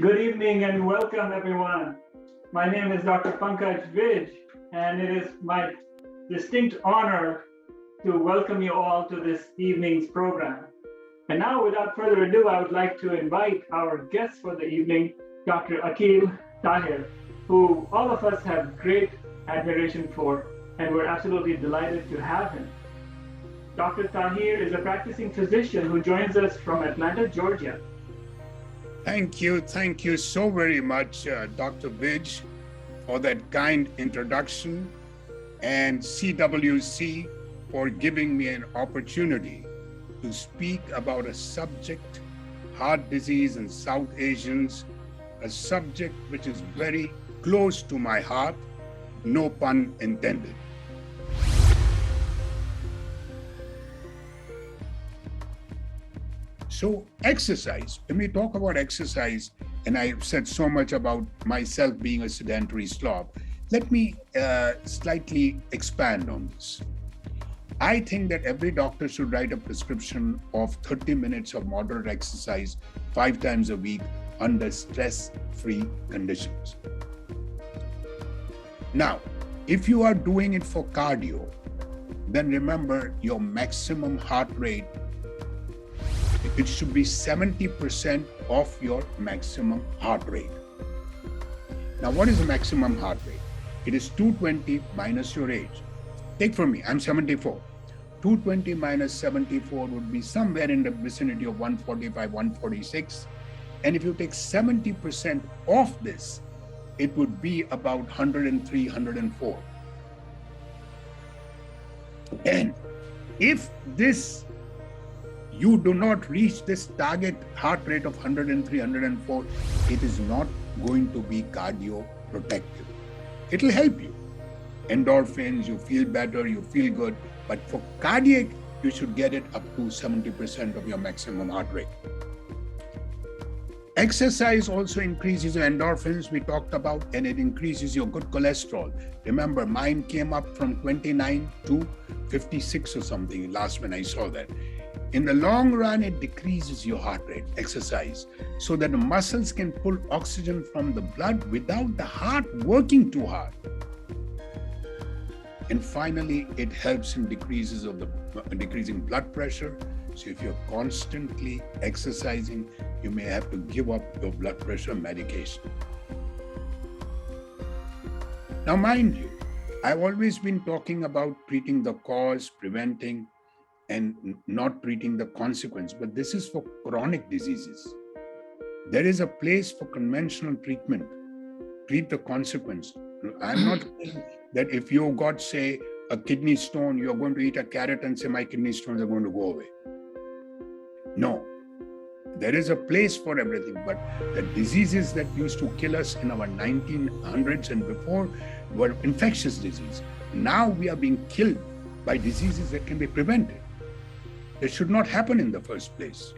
Good evening and welcome everyone. My name is Dr. Pankaj Ridge, and it is my distinct honor to welcome you all to this evening's program. And now, without further ado, I would like to invite our guest for the evening, Dr. Akil Tahir, who all of us have great admiration for, and we're absolutely delighted to have him. Dr. Tahir is a practicing physician who joins us from Atlanta, Georgia. Thank you so very much, Dr. Ridge, for that kind introduction, and CWC for giving me an opportunity to speak about a subject, heart disease in South Asians, a subject which is very close to my heart, no pun intended. So exercise, when we talk about exercise, and I've said so much about myself being a sedentary slob, let me slightly expand on this. I think that every doctor should write a prescription of 30 minutes of moderate exercise 5 times a week under stress-free conditions. Now, if you are doing it for cardio, then remember your maximum heart rate, it should be 70% of your maximum heart rate. Now, what is the maximum heart rate? It is 220 minus your age. Take from me, I'm 74. 220 minus 74 would be somewhere in the vicinity of 145, 146. And if you take 70% off this, it would be about 103, 104. And if you do not reach this target heart rate of 103, 104, it is not going to be cardio protective. It will help you. Endorphins, you feel better, you feel good. But for cardiac, you should get it up to 70% of your maximum heart rate. Exercise also increases your endorphins, we talked about, and it increases your good cholesterol. Remember, mine came up from 29 to 56 or something last when I saw that. In the long run, it decreases your heart rate, exercise, so that the muscles can pull oxygen from the blood without the heart working too hard. And finally, it helps in decreasing blood pressure. So if you're constantly exercising, you may have to give up your blood pressure medication. Now, mind you, I've always been talking about treating the cause, preventing, and not treating the consequence, but this is for chronic diseases. There is a place for conventional treatment. Treat the consequence. I'm not saying that if you got, say, a kidney stone, you're going to eat a carrot and say, my kidney stones are going to go away. No, there is a place for everything, but the diseases that used to kill us in our 1900s and before were infectious disease. Now we are being killed by diseases that can be prevented. It should not happen in the first place.